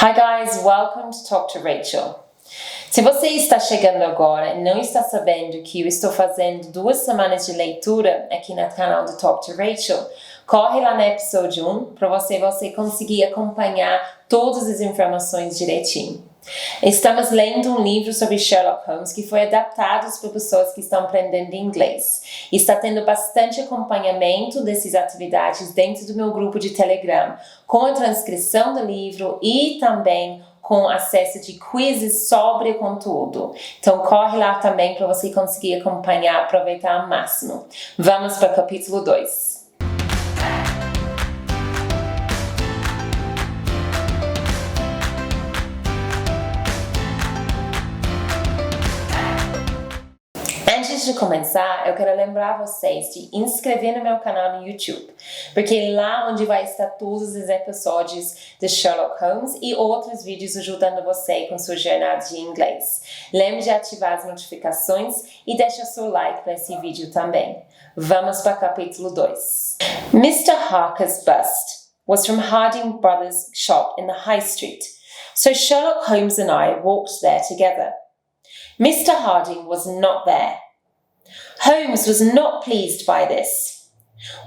Hi guys, welcome to Talk to Rachel. Se você está chegando agora e não está sabendo que eu estou fazendo 2 semanas de leitura aqui no canal do Talk to Rachel, corre lá no episódio 1 para você conseguir acompanhar todas as informações direitinho. Estamos lendo um livro sobre Sherlock Holmes que foi adaptado por pessoas que estão aprendendo inglês. Está tendo bastante acompanhamento dessas atividades dentro do meu grupo de Telegram, com a transcrição do livro e também com acesso de quizzes sobre o conteúdo. Então corre lá também para você conseguir acompanhar, aproveitar ao máximo. Vamos para o capítulo 2. Antes de começar, eu quero lembrar vocês de inscrever no meu canal no YouTube, porque é lá onde vai estar todos os episódios de Sherlock Holmes e outros vídeos ajudando você com sua jornada de inglês. Lembre de ativar as notificações e deixa seu like para esse vídeo também. Vamos para o capítulo 2. Mr. Harker's bust was from Harding Brothers' shop in the High Street, so Sherlock Holmes and I walked there together. Mr. Harding was not there. Holmes was not pleased by this.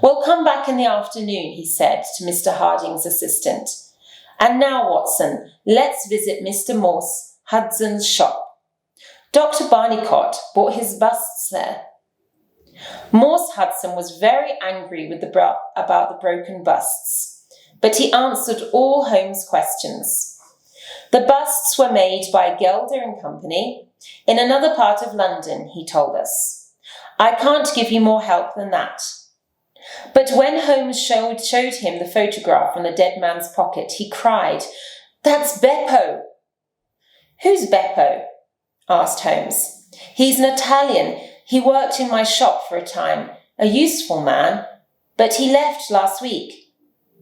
"We'll come back in the afternoon," he said to Mr. Harding's assistant. "And now, Watson, let's visit Mr. Morse Hudson's shop. Dr. Barnicot bought his busts there." Morse Hudson was very angry about the broken busts, but he answered all Holmes' questions. The busts were made by Gelder and Company in another part of London, he told us. "I can't give you more help than that." But when Holmes showed him the photograph from the dead man's pocket, he cried, "That's Beppo!" "Who's Beppo?" asked Holmes. "He's an Italian. He worked in my shop for a time, a useful man, but he left last week.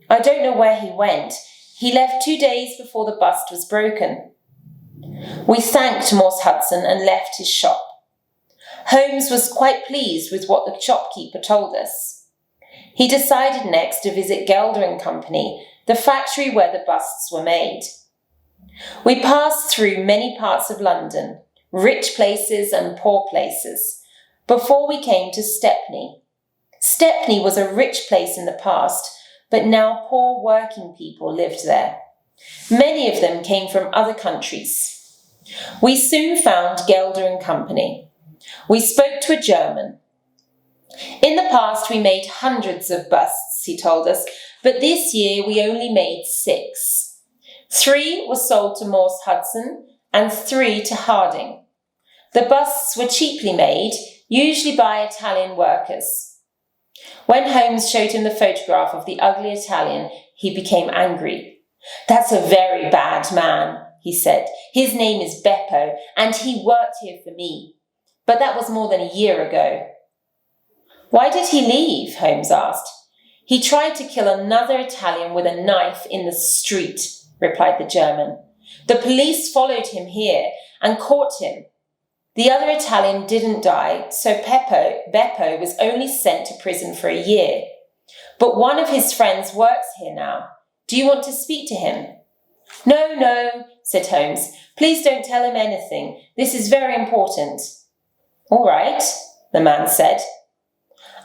I don't know where he went. He left 2 days before the bust was broken." We thanked Morse Hudson and left his shop. Holmes was quite pleased with what the shopkeeper told us. He decided next to visit Gelder and Company, the factory where the busts were made. We passed through many parts of London, rich places and poor places, before we came to Stepney. Stepney was a rich place in the past, but now poor working people lived there. Many of them came from other countries. We soon found Gelder and Company. We spoke to a German. "In the past we made hundreds of busts," he told us, "but this year we only made 6. 3 were sold to Morse Hudson and 3 to Harding. The busts were cheaply made, usually by Italian workers." When Holmes showed him the photograph of the ugly Italian, he became angry. "That's a very bad man," he said. "His name is Beppo, and he worked here for me. But that was more than a year ago." "Why did he leave?" Holmes asked. "He tried to kill another Italian with a knife in the street," replied the German. "The police followed him here and caught him. The other Italian didn't die, so Beppo was only sent to prison for a year. But one of his friends works here now. Do you want to speak to him?" No, said Holmes. "Please don't tell him anything. This is very important." "All right," the man said.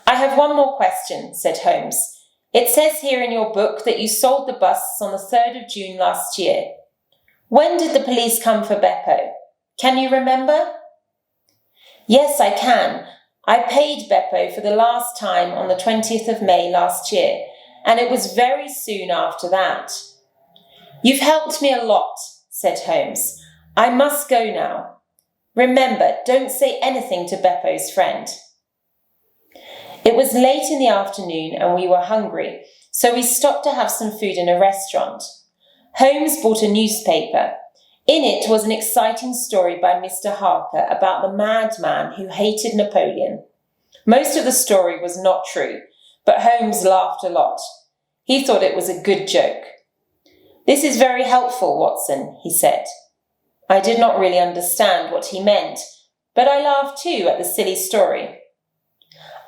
"I have one more question," said Holmes. "It says here in your book that you sold the busts on the 3rd of June last year. When did the police come for Beppo? Can you remember?" "Yes, I can. I paid Beppo for the last time on the 20th of May last year, and it was very soon after that." "You've helped me a lot," said Holmes. "I must go now. Remember, don't say anything to Beppo's friend." It was late in the afternoon and we were hungry, so we stopped to have some food in a restaurant. Holmes bought a newspaper. In it was an exciting story by Mr. Harker about the madman who hated Napoleon. Most of the story was not true, but Holmes laughed a lot. He thought it was a good joke. "This is very helpful, Watson," he said. I did not really understand what he meant, but I laughed too at the silly story.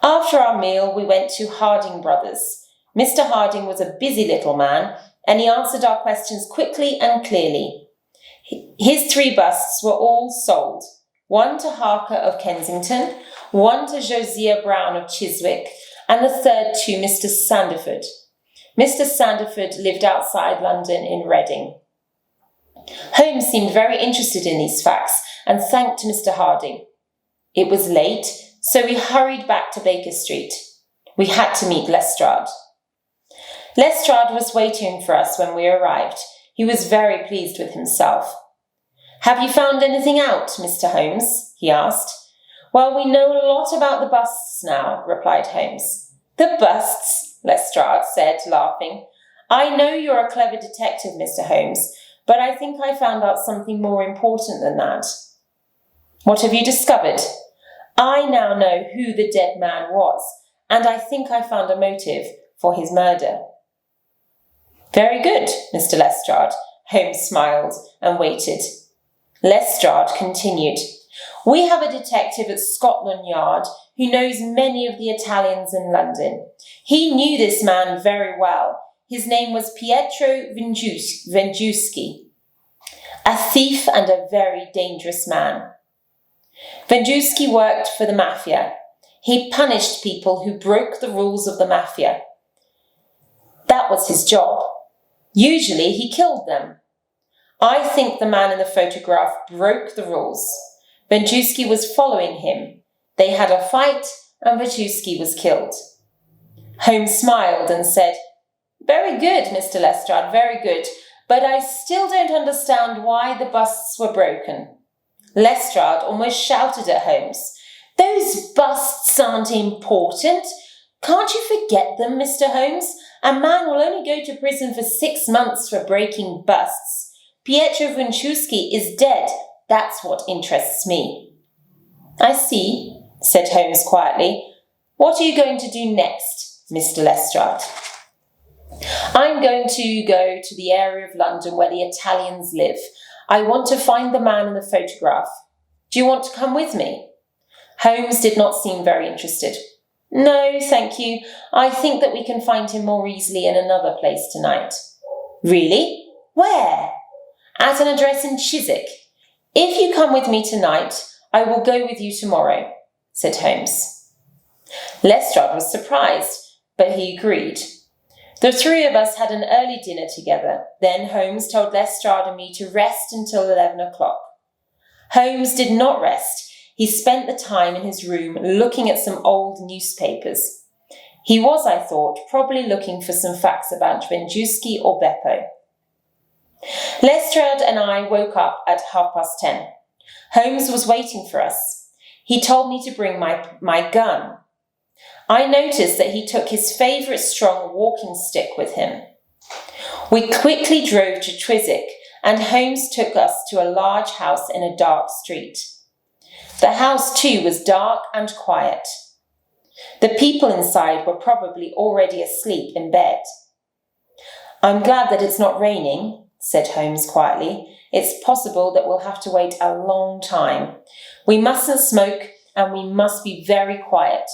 After our meal, we went to Harding Brothers. Mr. Harding was a busy little man, and he answered our questions quickly and clearly. His 3 busts were all sold. 1 to Harker of Kensington, 1 to Josiah Brown of Chiswick, and the 3rd to Mr. Sanderford. Mr. Sanderford lived outside London in Reading. Holmes seemed very interested in these facts and thanked Mr. Harding. It was late, so we hurried back to Baker Street. We had to meet Lestrade. Lestrade was waiting for us when we arrived. He was very pleased with himself. "Have you found anything out, Mr. Holmes?" he asked. "Well, we know a lot about the busts now," replied Holmes. "The busts?" Lestrade said, laughing. "I know you're a clever detective, Mr. Holmes, but I think I found out something more important than that." "What have you discovered?" "I now know who the dead man was, and I think I found a motive for his murder." "Very good, Mr. Lestrade." Holmes smiled and waited. Lestrade continued. "We have a detective at Scotland Yard who knows many of the Italians in London. He knew this man very well. His name was Pietro Vengiuski, a thief and a very dangerous man. Vengiuski worked for the mafia. He punished people who broke the rules of the mafia. That was his job. Usually he killed them. I think the man in the photograph broke the rules. Vengiuski was following him. They had a fight and Vengiuski was killed." Holmes smiled and said, "Very good, Mr. Lestrade, very good, but I still don't understand why the busts were broken." Lestrade almost shouted at Holmes, "Those busts aren't important. Can't you forget them, Mr. Holmes? A man will only go to prison for 6 months for breaking busts. Pietro Vengiuski is dead. That's what interests me." "I see," said Holmes quietly. "What are you going to do next, Mr. Lestrade?" "I'm going to go to the area of London where the Italians live. I want to find the man in the photograph. Do you want to come with me?" Holmes did not seem very interested. "No, thank you. I think that we can find him more easily in another place tonight." "Really? Where?" "At an address in Chiswick. If you come with me tonight, I will go with you tomorrow," said Holmes. Lestrade was surprised, but he agreed. The 3 of us had an early dinner together. Then Holmes told Lestrade and me to rest until 11 o'clock. Holmes did not rest. He spent the time in his room looking at some old newspapers. He was, I thought, probably looking for some facts about Vengiuski or Beppo. Lestrade and I woke up at 10:30. Holmes was waiting for us. He told me to bring my gun. I noticed that he took his favourite strong walking stick with him. We quickly drove to Chiswick, and Holmes took us to a large house in a dark street. The house, too, was dark and quiet. The people inside were probably already asleep in bed. "I'm glad that it's not raining," said Holmes quietly. "It's possible that we'll have to wait a long time. We mustn't smoke and we must be very quiet.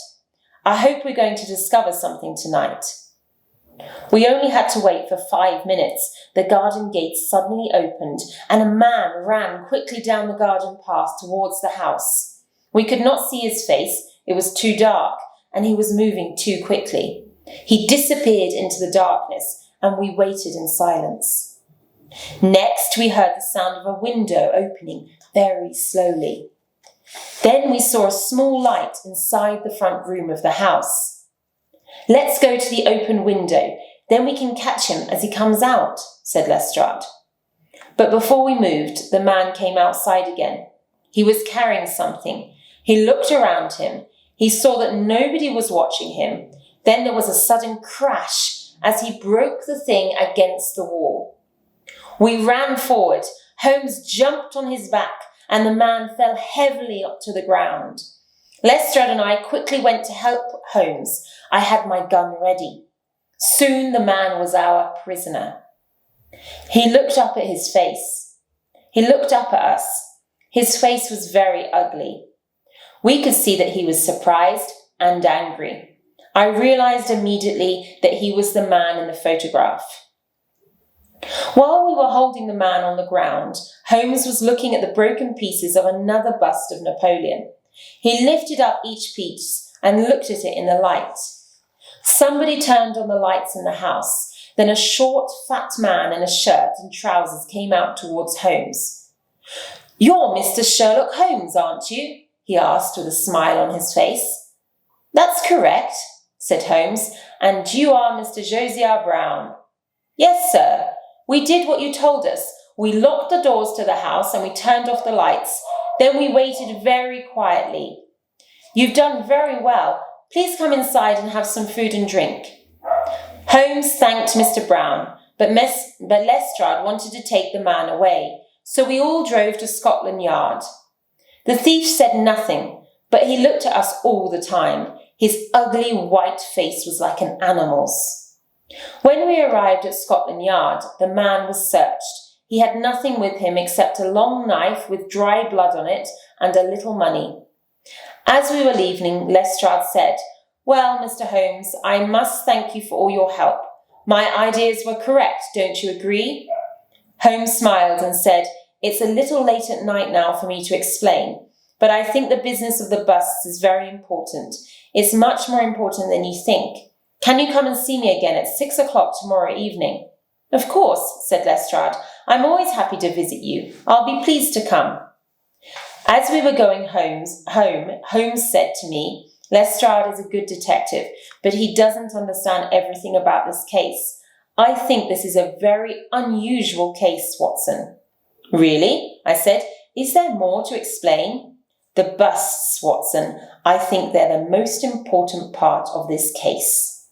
I hope we're going to discover something tonight." We only had to wait for 5 minutes. The garden gate suddenly opened and a man ran quickly down the garden path towards the house. We could not see his face. It was too dark and he was moving too quickly. He disappeared into the darkness and we waited in silence. Next, we heard the sound of a window opening very slowly. Then we saw a small light inside the front room of the house. "Let's go to the open window, then we can catch him as he comes out," said Lestrade. But before we moved, the man came outside again. He was carrying something. He looked around him. He saw that nobody was watching him. Then there was a sudden crash as he broke the thing against the wall. We ran forward. Holmes jumped on his back and the man fell heavily to the ground. Lestrade and I quickly went to help Holmes. I had my gun ready. Soon the man was our prisoner. He looked up at his face. He looked up at us. His face was very ugly. We could see that he was surprised and angry. I realized immediately that he was the man in the photograph. While we were holding the man on the ground, Holmes was looking at the broken pieces of another bust of Napoleon. He lifted up each piece and looked at it in the light. Somebody turned on the lights in the house. Then a short, fat man in a shirt and trousers came out towards Holmes. "You're Mr. Sherlock Holmes, aren't you?" he asked with a smile on his face. "That's correct," said Holmes. "And you are Mr. Josiah Brown?" "Yes, sir. We did what you told us. We locked the doors to the house and we turned off the lights. Then we waited very quietly." "You've done very well. Please come inside and have some food and drink." Holmes thanked Mr. Brown, but Lestrade wanted to take the man away, so we all drove to Scotland Yard. The thief said nothing, but he looked at us all the time. His ugly white face was like an animal's. When we arrived at Scotland Yard, the man was searched. He had nothing with him except a long knife with dry blood on it and a little money. As we were leaving, Lestrade said, "Well, Mr. Holmes, I must thank you for all your help. My ideas were correct, don't you agree?" Holmes smiled and said, "It's a little late at night now for me to explain, but I think the business of the busts is very important. It's much more important than you think. Can you come and see me again at 6 o'clock tomorrow evening?" "Of course," said Lestrade. "I'm always happy to visit you. I'll be pleased to come." As we were going home, Holmes said to me, "Lestrade is a good detective, but he doesn't understand everything about this case. I think this is a very unusual case, Watson." "Really?" I said. "Is there more to explain?" "The busts, Watson. I think they're the most important part of this case."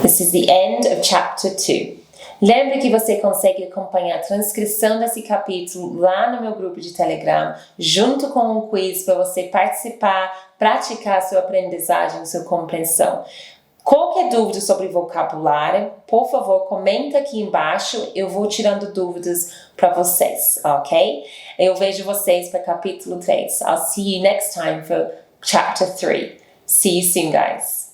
This is the end of chapter 2. Lembre que você consegue acompanhar a transcrição desse capítulo lá no meu grupo de Telegram, junto com um quiz para você participar, praticar sua aprendizagem, sua compreensão. Qualquer dúvida sobre vocabulário, por favor, comenta aqui embaixo, eu vou tirando dúvidas para vocês, ok? Eu vejo vocês para capítulo 3. I'll see you next time for chapter 3. See you soon, guys.